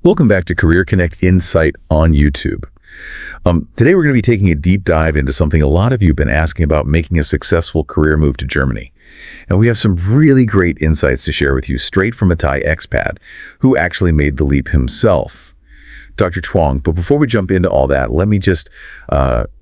Welcome back to Career Connect Insight on YouTube. Today we're going to be taking a deep dive into something a lot of you have been asking about, making a successful career move to Germany. And we have some really great insights to share with you straight from a Thai expat who actually made the leap himself, Dr. Chuang. But before we jump into all that, let me just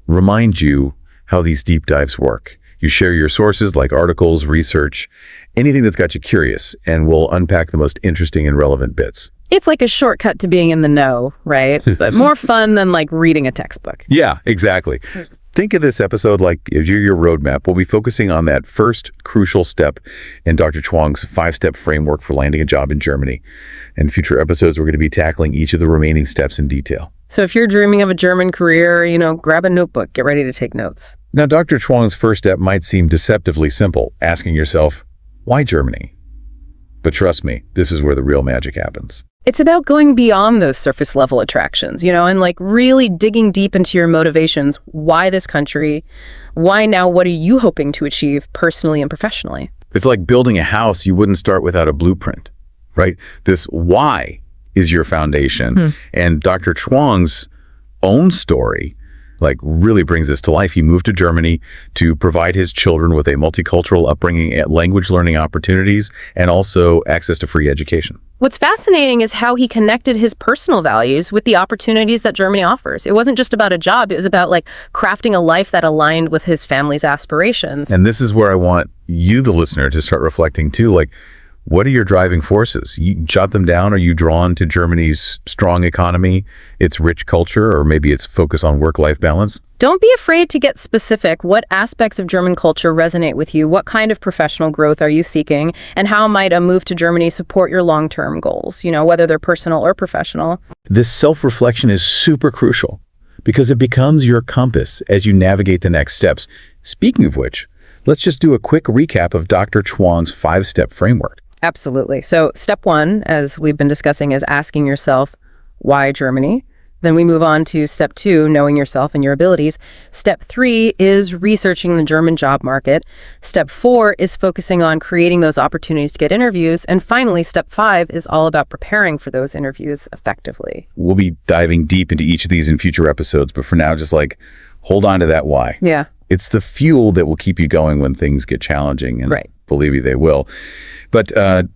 remind you how these deep dives work. You share your sources like articles, research, anything that's got you curious, and we'll unpack the most interesting and relevant bits. It's like a shortcut to being in the know, right? But more fun than like reading a textbook. Yeah, exactly. Think of this episode like your roadmap. We'll be focusing on that first crucial step in Dr. Chuang's 5-step framework for landing a job in Germany. In future episodes, we're going to be tackling each of the remaining steps in detail. So if you're dreaming of a German career, grab a notebook, get ready to take notes. Now, Dr. Chuang's first step might seem deceptively simple, asking yourself, why Germany? But trust me, this is where the real magic happens. It's about going beyond those surface level attractions, and like really digging deep into your motivations. Why this country? Why now? What are you hoping to achieve personally and professionally? It's like building a house. You wouldn't start without a blueprint, right? This why is your foundation. And Dr. Chuang's own story really brings this to life. He moved to Germany to provide his children with a multicultural upbringing, language learning opportunities, and also access to free education. What's fascinating is how he connected his personal values with the opportunities that Germany offers. It wasn't just about a job. It was about crafting a life that aligned with his family's aspirations. And this is where I want you, the listener, to start reflecting too. What are your driving forces? You jot them down. Are you drawn to Germany's strong economy, its rich culture, or maybe its focus on work-life balance? Don't be afraid to get specific. What aspects of German culture resonate with you? What kind of professional growth are you seeking? And how might a move to Germany support your long-term goals, whether they're personal or professional? This self-reflection is super crucial because it becomes your compass as you navigate the next steps. Speaking of which, let's just do a quick recap of Dr. Chuang's 5-step framework. Absolutely. So step 1, as we've been discussing, is asking yourself, why Germany? Then we move on to step 2, knowing yourself and your abilities. Step 3 is researching the German job market. Step 4 is focusing on creating those opportunities to get interviews. And finally, step 5 is all about preparing for those interviews effectively. We'll be diving deep into each of these in future episodes, but for now, just hold on to that why. Yeah. It's the fuel that will keep you going when things get challenging, and right. Believe me, they will. But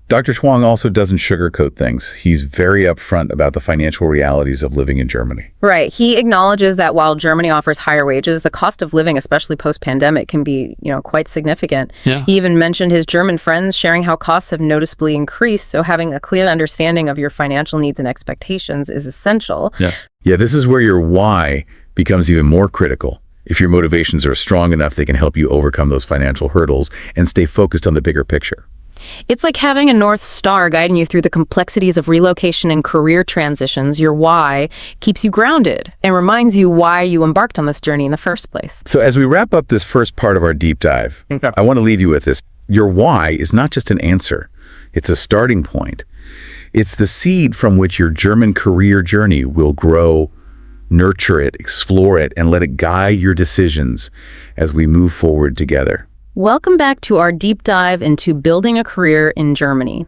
Dr. Chuang also doesn't sugarcoat things. He's very upfront about the financial realities of living in Germany. Right. He acknowledges that while Germany offers higher wages, the cost of living, especially post-pandemic, can be, quite significant. Yeah. He even mentioned his German friends sharing how costs have noticeably increased, so having a clear understanding of your financial needs and expectations is essential. Yeah, this is where your why becomes even more critical. If your motivations are strong enough, they can help you overcome those financial hurdles and stay focused on the bigger picture. It's like having a North Star guiding you through the complexities of relocation and career transitions. Your why keeps you grounded and reminds you why you embarked on this journey in the first place. So as we wrap up this first part of our deep dive, I want to leave you with this. Your why is not just an answer. It's a starting point. It's the seed from which your German career journey will grow. Nurture it, explore it, and let it guide your decisions as we move forward together. Welcome back to our deep dive into building a career in Germany.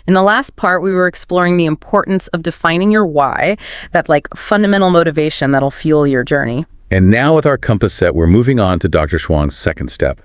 In the last part, we were exploring the importance of defining your why, that fundamental motivation that'll fuel your journey. And now with our compass set, we're moving on to Dr. Chuang's second step,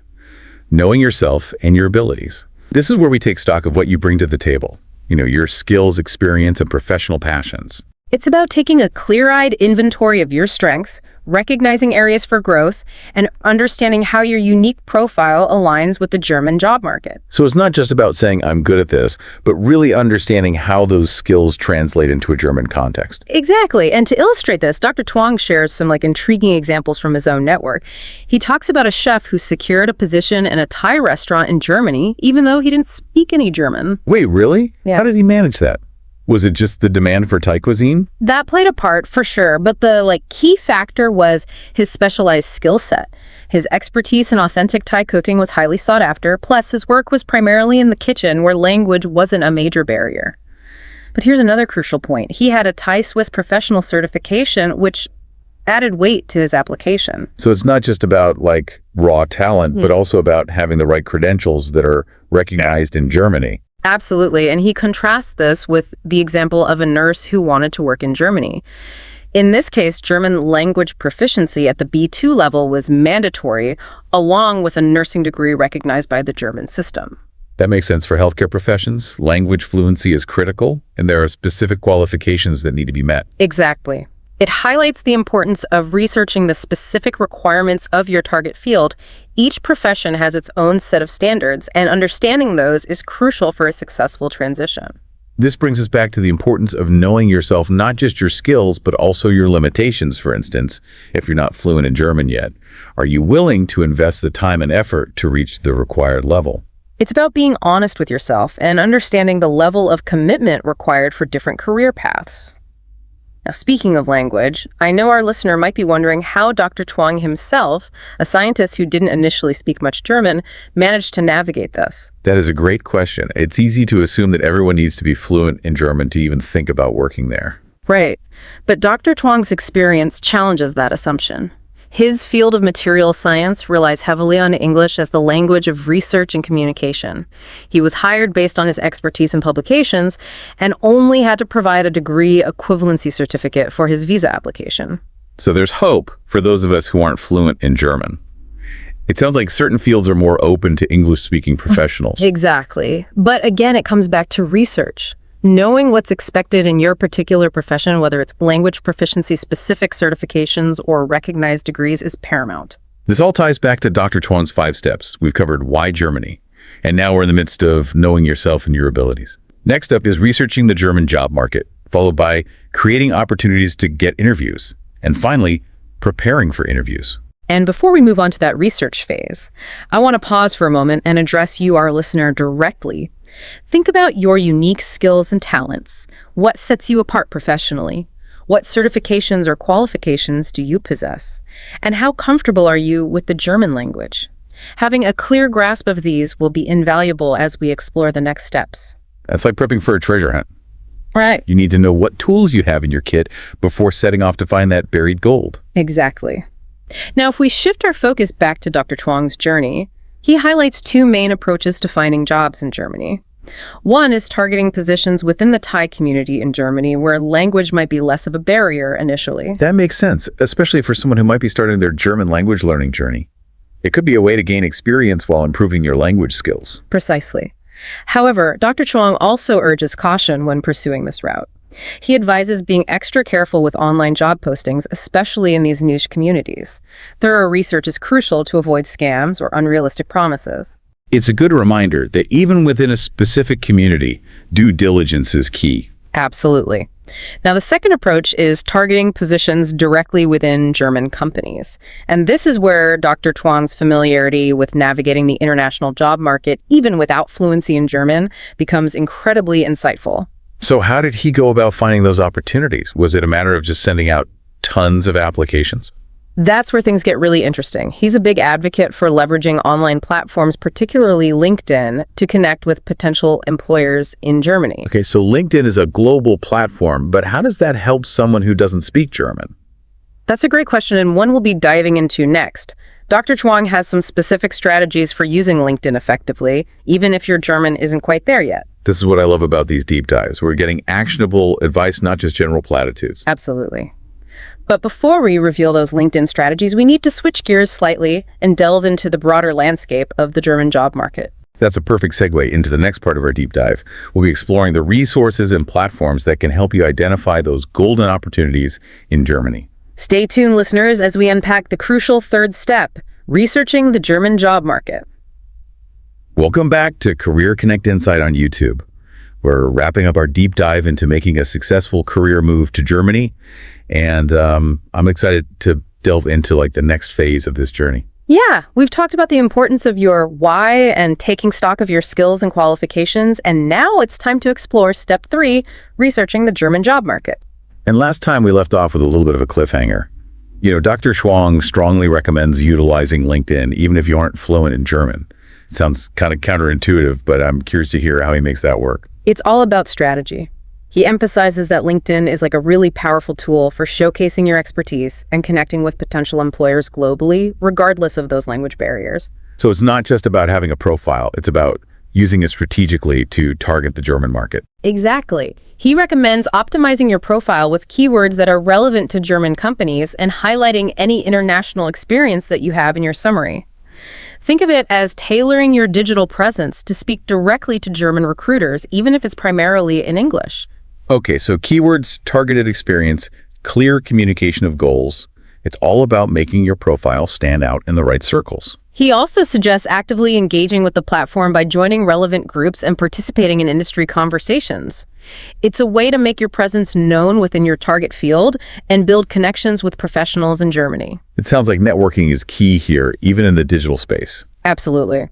knowing yourself and your abilities. This is where we take stock of what you bring to the table, your skills, experience, and professional passions. It's about taking a clear-eyed inventory of your strengths, recognizing areas for growth, and understanding how your unique profile aligns with the German job market. So it's not just about saying, I'm good at this, but really understanding how those skills translate into a German context. Exactly. And to illustrate this, Dr. Chuang shares some intriguing examples from his own network. He talks about a chef who secured a position in a Thai restaurant in Germany, even though he didn't speak any German. Wait, really? Yeah. How did he manage that? Was it just the demand for Thai cuisine? That played a part for sure, but the key factor was his specialized skill set. His expertise in authentic Thai cooking was highly sought after, plus his work was primarily in the kitchen where language wasn't a major barrier. But here's another crucial point. He had a Thai-Swiss professional certification, which added weight to his application. So it's not just about raw talent, but also about having the right credentials that are recognized in Germany. Absolutely. And he contrasts this with the example of a nurse who wanted to work in Germany. In this case, German language proficiency at the B2 level was mandatory, along with a nursing degree recognized by the German system. That makes sense for healthcare professions. Language fluency is critical, and there are specific qualifications that need to be met. Exactly. It highlights the importance of researching the specific requirements of your target field. Each profession has its own set of standards, and understanding those is crucial for a successful transition. This brings us back to the importance of knowing yourself, not just your skills, but also your limitations, for instance, if you're not fluent in German yet. Are you willing to invest the time and effort to reach the required level? It's about being honest with yourself and understanding the level of commitment required for different career paths. Now, speaking of language, I know our listener might be wondering how Dr. Chuang himself, a scientist who didn't initially speak much German, managed to navigate this. That is a great question. It's easy to assume that everyone needs to be fluent in German to even think about working there. Right. But Dr. Chuang's experience challenges that assumption. His field of material science relies heavily on English as the language of research and communication. He was hired based on his expertise in publications and only had to provide a degree equivalency certificate for his visa application. So there's hope for those of us who aren't fluent in German. It sounds like certain fields are more open to English-speaking professionals. Exactly. But again, it comes back to research. Knowing what's expected in your particular profession, whether it's language proficiency-specific certifications or recognized degrees, is paramount. This all ties back to Dr. Chuang's 5 steps. We've covered why Germany, and now we're in the midst of knowing yourself and your abilities. Next up is researching the German job market, followed by creating opportunities to get interviews, and finally, preparing for interviews. And before we move on to that research phase, I want to pause for a moment and address you, our listener, directly. Think about your unique skills and talents. What sets you apart professionally? What certifications or qualifications do you possess? And how comfortable are you with the German language? Having a clear grasp of these will be invaluable as we explore the next steps. That's like prepping for a treasure hunt. Right. You need to know what tools you have in your kit before setting off to find that buried gold. Exactly. Now, if we shift our focus back to Dr. Chuang's journey, he highlights 2 main approaches to finding jobs in Germany. One is targeting positions within the Thai community in Germany where language might be less of a barrier initially. That makes sense, especially for someone who might be starting their German language learning journey. It could be a way to gain experience while improving your language skills. Precisely. However, Dr. Chuang also urges caution when pursuing this route. He advises being extra careful with online job postings, especially in these niche communities. Thorough research is crucial to avoid scams or unrealistic promises. It's a good reminder that even within a specific community, due diligence is key. Absolutely. Now, the second approach is targeting positions directly within German companies. And this is where Dr. Chuang's familiarity with navigating the international job market, even without fluency in German, becomes incredibly insightful. So how did he go about finding those opportunities? Was it a matter of just sending out tons of applications? That's where things get really interesting. He's a big advocate for leveraging online platforms, particularly LinkedIn, to connect with potential employers in Germany. Okay, so LinkedIn is a global platform, but how does that help someone who doesn't speak German? That's a great question, and one we'll be diving into next. Dr. Chuang has some specific strategies for using LinkedIn effectively, even if your German isn't quite there yet. This is what I love about these deep dives. We're getting actionable advice, not just general platitudes. Absolutely. But before we reveal those LinkedIn strategies, we need to switch gears slightly and delve into the broader landscape of the German job market. That's a perfect segue into the next part of our deep dive. We'll be exploring the resources and platforms that can help you identify those golden opportunities in Germany. Stay tuned, listeners, as we unpack the crucial third step, researching the German job market. Welcome back to Career Connect Insight on YouTube. We're wrapping up our deep dive into making a successful career move to Germany, and I'm excited to delve into the next phase of this journey. Yeah, we've talked about the importance of your why and taking stock of your skills and qualifications, and now it's time to explore step 3, researching the German job market. And last time we left off with a little bit of a cliffhanger. Dr. Chuang strongly recommends utilizing LinkedIn, even if you aren't fluent in German. It sounds kind of counterintuitive, but I'm curious to hear how he makes that work. It's all about strategy. He emphasizes that LinkedIn is like a really powerful tool for showcasing your expertise and connecting with potential employers globally, regardless of those language barriers. So it's not just about having a profile. It's about using it strategically to target the German market. Exactly. He recommends optimizing your profile with keywords that are relevant to German companies and highlighting any international experience that you have in your summary. Think of it as tailoring your digital presence to speak directly to German recruiters, even if it's primarily in English. Okay, so keywords, targeted experience, clear communication of goals. It's all about making your profile stand out in the right circles. He also suggests actively engaging with the platform by joining relevant groups and participating in industry conversations. It's a way to make your presence known within your target field and build connections with professionals in Germany. It sounds like networking is key here, even in the digital space. Absolutely.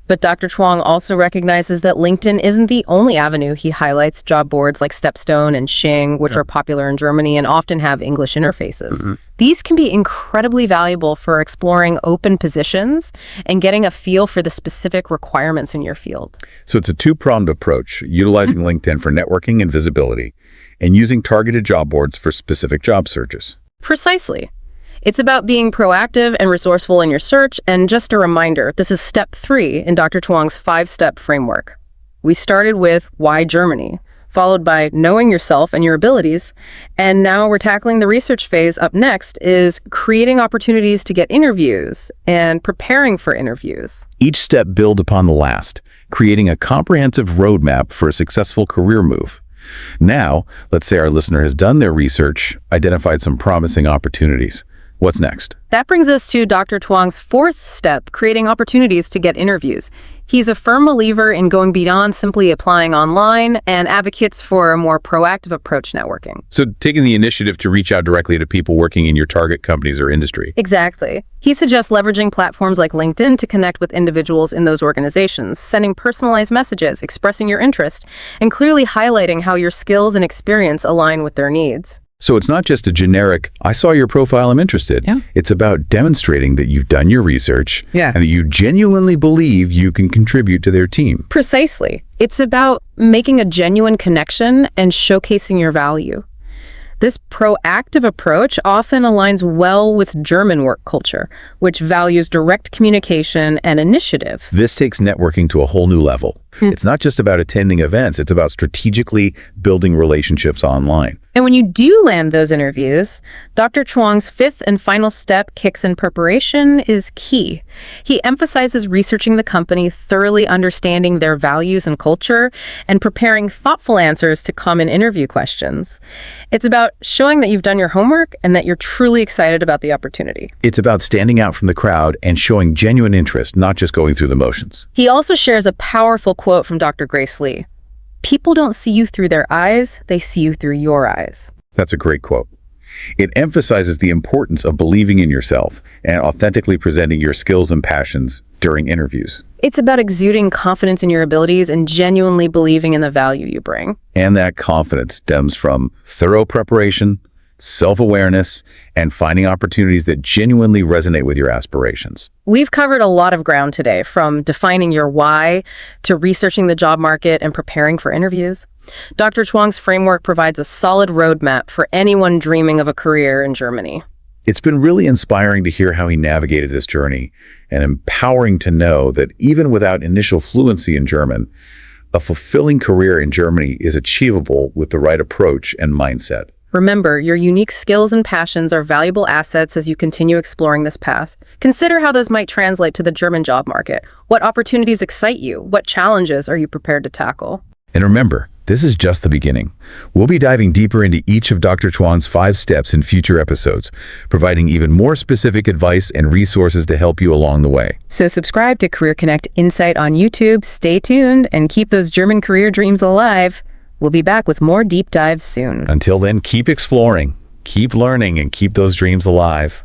But Dr. Chuang also recognizes that LinkedIn isn't the only avenue. He highlights job boards like Stepstone and Xing, which are popular in Germany and often have English interfaces. These can be incredibly valuable for exploring open positions and getting a feel for the specific requirements in your field. So it's a two-pronged approach, utilizing LinkedIn for networking and visibility, and using targeted job boards for specific job searches. Precisely. It's about being proactive and resourceful in your search, and just a reminder, this is step 3 in Dr. Chuang's 5-step framework. We started with why Germany, followed by knowing yourself and your abilities, and now we're tackling the research phase. Up next is creating opportunities to get interviews and preparing for interviews. Each step builds upon the last, creating a comprehensive roadmap for a successful career move. Now, let's say our listener has done their research, identified some promising opportunities. What's next? That brings us to Dr. Chuang's 4th step, creating opportunities to get interviews. He's a firm believer in going beyond simply applying online and advocates for a more proactive approach networking. So taking the initiative to reach out directly to people working in your target companies or industry. Exactly. He suggests leveraging platforms like LinkedIn to connect with individuals in those organizations, sending personalized messages, expressing your interest, and clearly highlighting how your skills and experience align with their needs. So it's not just a generic, I saw your profile, I'm interested. Yeah. It's about demonstrating that you've done your research Yeah. and that you genuinely believe you can contribute to their team. Precisely. It's about making a genuine connection and showcasing your value. This proactive approach often aligns well with German work culture, which values direct communication and initiative. This takes networking to a whole new level. It's not just about attending events, it's about strategically building relationships online. And when you do land those interviews, Dr. Chuang's 5th and final step, kicks in preparation, is key. He emphasizes researching the company, thoroughly understanding their values and culture, and preparing thoughtful answers to common interview questions. It's about showing that you've done your homework and that you're truly excited about the opportunity. It's about standing out from the crowd and showing genuine interest, not just going through the motions. He also shares a powerful quote from Dr. Grace Lee. People don't see you through their eyes, they see you through your eyes. That's a great quote. It emphasizes the importance of believing in yourself and authentically presenting your skills and passions during interviews. It's about exuding confidence in your abilities and genuinely believing in the value you bring. And that confidence stems from thorough preparation, self-awareness, and finding opportunities that genuinely resonate with your aspirations. We've covered a lot of ground today, from defining your why to researching the job market and preparing for interviews. Dr. Chuang's framework provides a solid roadmap for anyone dreaming of a career in Germany. It's been really inspiring to hear how he navigated this journey, and empowering to know that even without initial fluency in German, a fulfilling career in Germany is achievable with the right approach and mindset. Remember, your unique skills and passions are valuable assets as you continue exploring this path. Consider how those might translate to the German job market. What opportunities excite you? What challenges are you prepared to tackle? And remember, this is just the beginning. We'll be diving deeper into each of Dr. Chuang's 5 steps in future episodes, providing even more specific advice and resources to help you along the way. So subscribe to Career Connect Insight on YouTube, stay tuned, and keep those German career dreams alive. We'll be back with more deep dives soon. Until then, keep exploring, keep learning, and keep those dreams alive.